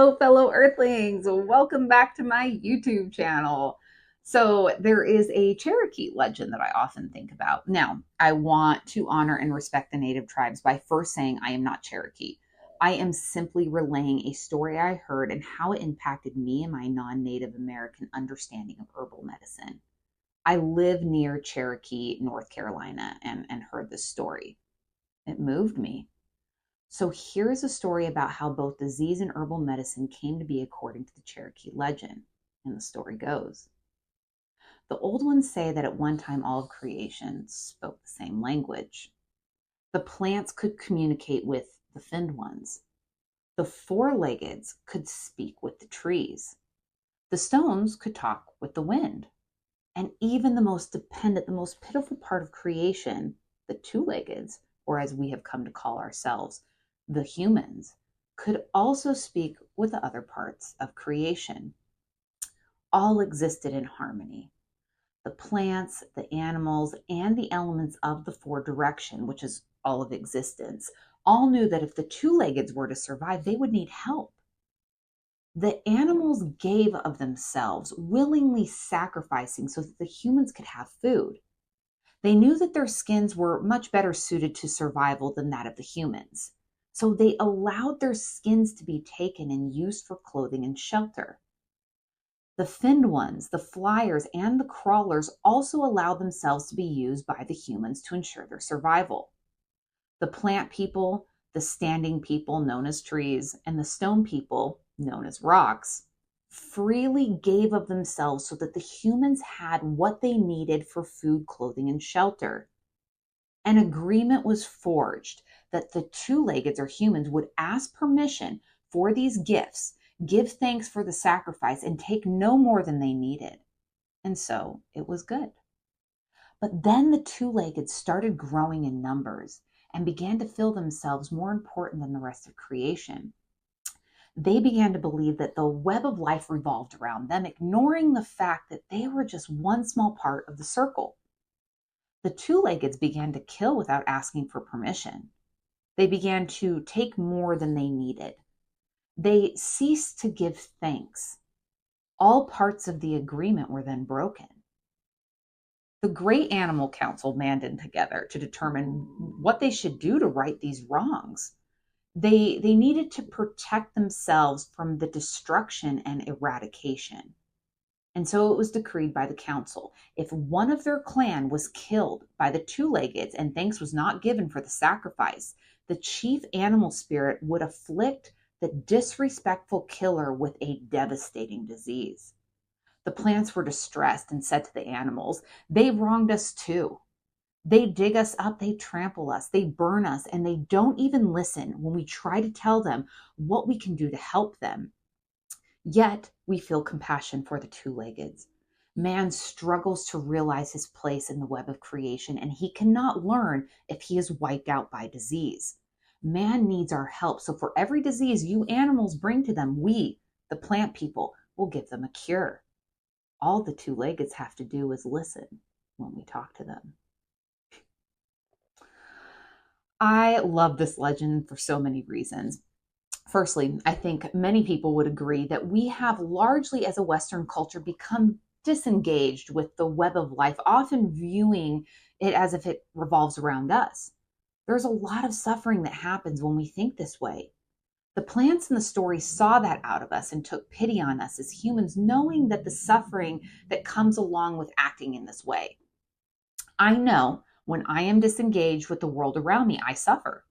Hello, fellow Earthlings. Welcome back to my YouTube channel. So, there is a Cherokee legend that I often think about. Now, I want to honor and respect the native tribes by first saying I am not Cherokee. I am simply relaying a story I heard and how it impacted me and my non Native American understanding of herbal medicine. I live near Cherokee, North Carolina, and heard this story. It moved me. So here's a story about how both disease and herbal medicine came to be according to the Cherokee legend. And the story goes: the old ones say that at one time all of creation spoke the same language. The plants could communicate with the finned ones. The four-leggeds could speak with the trees. The stones could talk with the wind. And even the most dependent, the most pitiful part of creation, the two-leggeds, or as we have come to call ourselves, the humans, could also speak with the other parts of creation. All existed in harmony. The plants, the animals, and the elements of the four direction, which is all of existence, all knew that if the two-leggeds were to survive, they would need help. The animals gave of themselves, willingly sacrificing so that the humans could have food. They knew that their skins were much better suited to survival than that of the humans. So they allowed their skins to be taken and used for clothing and shelter. The finned ones, the flyers, and the crawlers also allowed themselves to be used by the humans to ensure their survival. The plant people, the standing people known as trees, and the stone people known as rocks freely gave of themselves so that the humans had what they needed for food, clothing, and shelter. An agreement was forged that the two-leggeds or humans would ask permission for these gifts, give thanks for the sacrifice, and take no more than they needed. And so it was good. But then the two-leggeds started growing in numbers and began to feel themselves more important than the rest of creation. They began to believe that the web of life revolved around them, ignoring the fact that they were just one small part of the circle. The two-leggeds began to kill without asking for permission. They began to take more than they needed. They ceased to give thanks. All parts of the agreement were then broken. The Great Animal Council banded together to determine what they should do to right these wrongs. They needed to protect themselves from the destruction and eradication. And so it was decreed by the council. If one of their clan was killed by the two-leggeds and thanks was not given for the sacrifice, the chief animal spirit would afflict the disrespectful killer with a devastating disease. The plants were distressed and said to the animals, "They wronged us too. They dig us up, they trample us, they burn us, and they don't even listen when we try to tell them what we can do to help them. Yet we feel compassion for the two-leggeds. Man struggles to realize his place in the web of creation, and he cannot learn if he is wiped out by disease. Man needs our help, so for every disease you animals bring to them, we, the plant people, will give them a cure. All the two-leggeds have to do is listen when we talk to them." I love this legend for so many reasons. Firstly, I think many people would agree that we have largely, as a Western culture, become disengaged with the web of life, often viewing it as if it revolves around us. There's a lot of suffering that happens when we think this way. The plants in the story saw that out of us and took pity on us as humans, knowing that the suffering that comes along with acting in this way. I know when I am disengaged with the world around me, I suffer.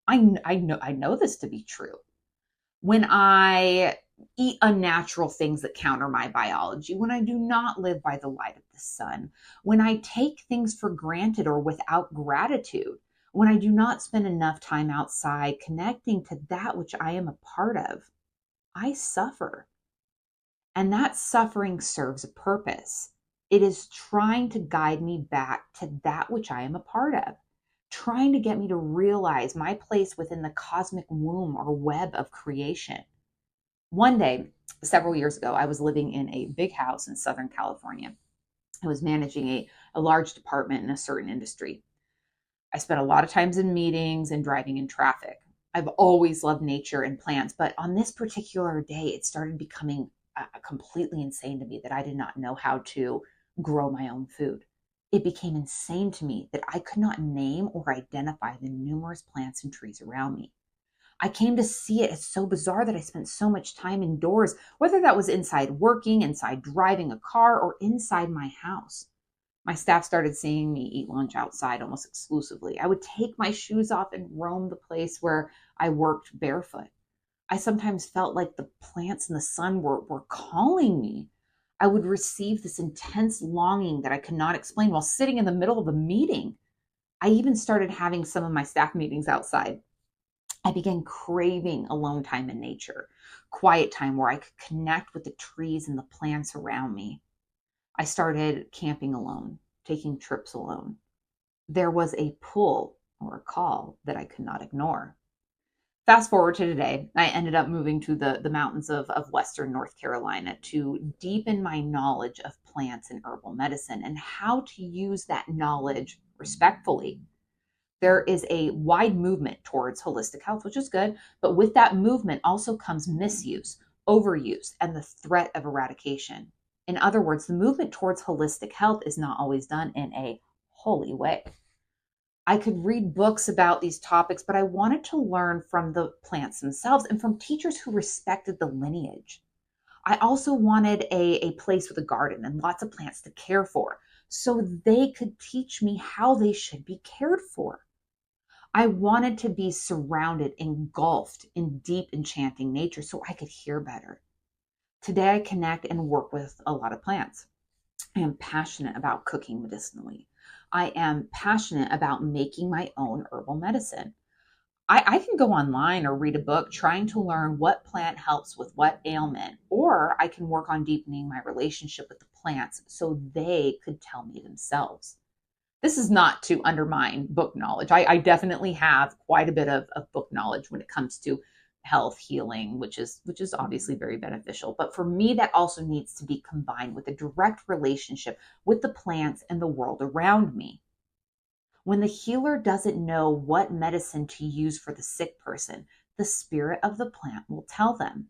I know this to be true. When I eat unnatural things that counter my biology, when I do not live by the light of the sun, when I take things for granted or without gratitude, when I do not spend enough time outside connecting to that which I am a part of, I suffer. And that suffering serves a purpose. It is trying to guide me back to that which I am a part of, trying to get me to realize my place within the cosmic womb or web of creation. One day, several years ago, I was living in a big house in Southern California. I was managing a large department in a certain industry. I spent a lot of times in meetings and driving in traffic. I've always loved nature and plants, but on this particular day, it started becoming completely insane to me that I did not know how to grow my own food. It became insane to me that I could not name or identify the numerous plants and trees around me. I came to see it as so bizarre that I spent so much time indoors, whether that was inside working, inside driving a car, or inside my house. My staff started seeing me eat lunch outside almost exclusively. I would take my shoes off and roam the place where I worked barefoot. I sometimes felt like the plants and the sun were calling me. I would receive this intense longing that I could not explain while sitting in the middle of a meeting. I even started having some of my staff meetings outside. I began craving alone time in nature, quiet time where I could connect with the trees and the plants around me. I started camping alone, taking trips alone. There was a pull or a call that I could not ignore. Fast forward to today, I ended up moving to the mountains of Western North Carolina to deepen my knowledge of plants and herbal medicine and how to use that knowledge respectfully. There is a wide movement towards holistic health, which is good, but with that movement also comes misuse, overuse, and the threat of eradication. In other words, the movement towards holistic health is not always done in a holy way. I could read books about these topics, but I wanted to learn from the plants themselves and from teachers who respected the lineage. I also wanted a place with a garden and lots of plants to care for so they could teach me how they should be cared for. I wanted to be surrounded, engulfed in deep, enchanting nature so I could hear better. Today, I connect and work with a lot of plants. I am passionate about cooking medicinally. I am passionate about making my own herbal medicine. I can go online or read a book trying to learn what plant helps with what ailment, or I can work on deepening my relationship with the plants so they could tell me themselves. This is not to undermine book knowledge. I definitely have quite a bit of book knowledge when it comes to health healing, which is obviously very beneficial. But for me, that also needs to be combined with a direct relationship with the plants and the world around me. When the healer doesn't know what medicine to use for the sick person, the spirit of the plant will tell them.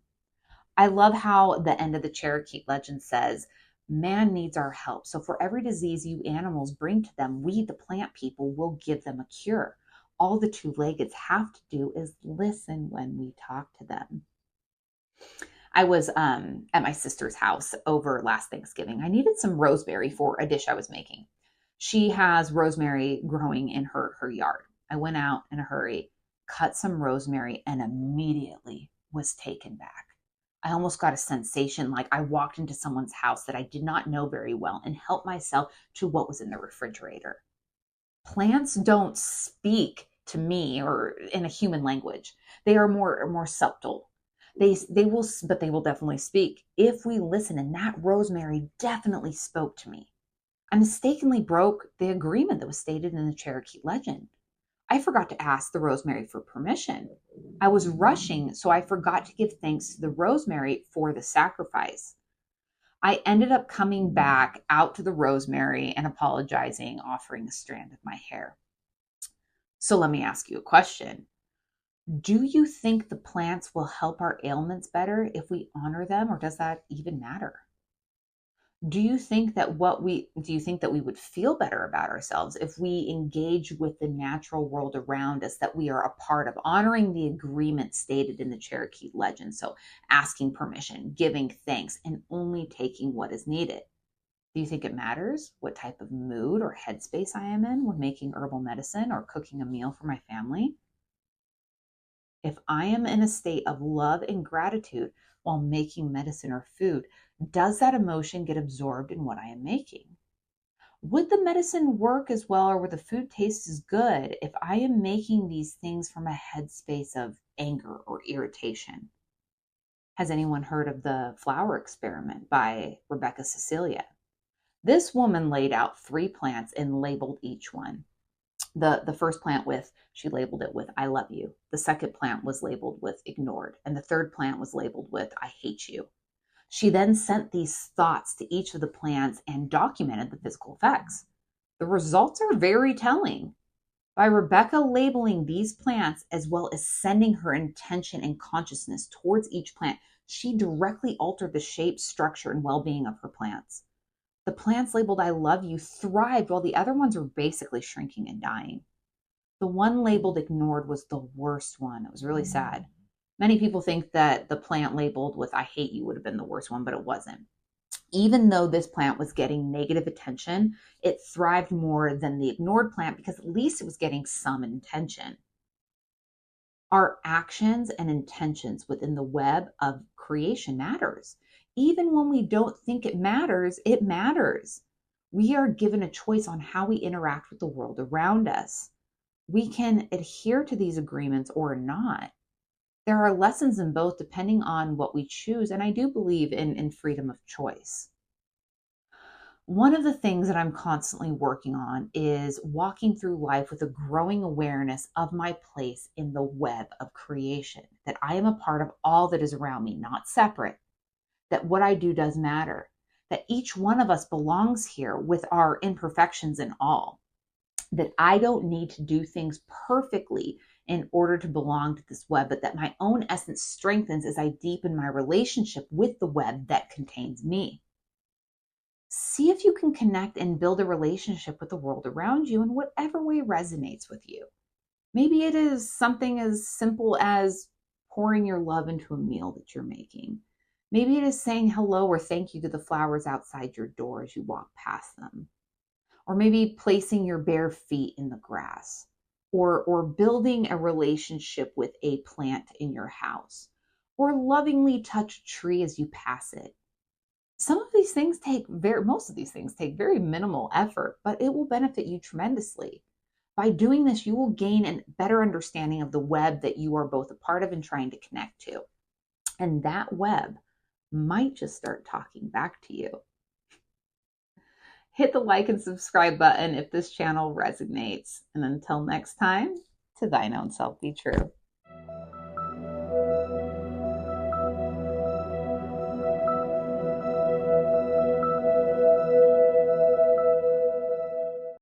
I love how the end of the Cherokee Legend says, man needs our help. So for every disease you animals bring to them, we, the plant people, will give them a cure. All the two-leggeds have to do is listen when we talk to them. I was at my sister's house over last Thanksgiving. I needed some rosemary for a dish I was making. She has rosemary growing in her yard. I went out in a hurry, cut some rosemary, and immediately was taken back. I almost got a sensation like I walked into someone's house that I did not know very well and helped myself to what was in the refrigerator. Plants don't speak to me or in a human language. They are more subtle. They will, but they will definitely speak if we listen. And that rosemary definitely spoke to me. I mistakenly broke the agreement that was stated in the Cherokee Legend. I forgot to ask the rosemary for permission. I was rushing, so I forgot to give thanks to the rosemary for the sacrifice. I ended up coming back out to the rosemary and apologizing, offering a strand of my hair. So let me ask you a question. Do you think the plants will help our ailments better if we honor them, or does that even matter? Do you think that we would feel better about ourselves if we engage with the natural world around us that we are a part of, honoring the agreement stated in the Cherokee Legend? So asking permission, giving thanks, and only taking what is needed. Do you think it matters what type of mood or headspace I am in when making herbal medicine or cooking a meal for my family? If I am in a state of love and gratitude while making medicine or food, does that emotion get absorbed in what I am making? Would the medicine work as well, or would the food taste as good if I am making these things from a headspace of anger or irritation? Has anyone heard of the flower experiment by Rebecca Cecilia? This woman laid out 3 plants and labeled each one. The first plant she labeled it with I love you. The second plant was labeled with ignored. And the third plant was labeled with I hate you. She then sent these thoughts to each of the plants and documented the physical effects. The results are very telling. By Rebecca labeling these plants as well as sending her intention and consciousness towards each plant, she directly altered the shape, structure, and well being of her plants. The plants labeled I love you thrived while the other ones were basically shrinking and dying. The one labeled ignored was the worst one. It was really sad. Many people think that the plant labeled with I hate you would have been the worst one, but it wasn't. Even though this plant was getting negative attention, it thrived more than the ignored plant because at least it was getting some attention. Our actions and intentions within the web of creation matters. Even when we don't think it matters, it matters. We are given a choice on how we interact with the world around us. We can adhere to these agreements or not. There are lessons in both depending on what we choose, and I do believe in freedom of choice. One of the things that I'm constantly working on is walking through life with a growing awareness of my place in the web of creation, that I am a part of all that is around me, not separate, that what I do does matter, that each one of us belongs here with our imperfections and all, that I don't need to do things perfectly in order to belong to this web, but that my own essence strengthens as I deepen my relationship with the web that contains me. See if you can connect and build a relationship with the world around you in whatever way resonates with you. Maybe it is something as simple as pouring your love into a meal that you're making. Maybe it is saying hello or thank you to the flowers outside your door as you walk past them. Or maybe placing your bare feet in the grass. Or building a relationship with a plant in your house. Or lovingly touch a tree as you pass it. Most of these things take very minimal effort, but it will benefit you tremendously. By doing this, you will gain a better understanding of the web that you are both a part of and trying to connect to. And that web might just start talking back to you. Hit the like and subscribe button if this channel resonates. And until next time, to thine own self be true.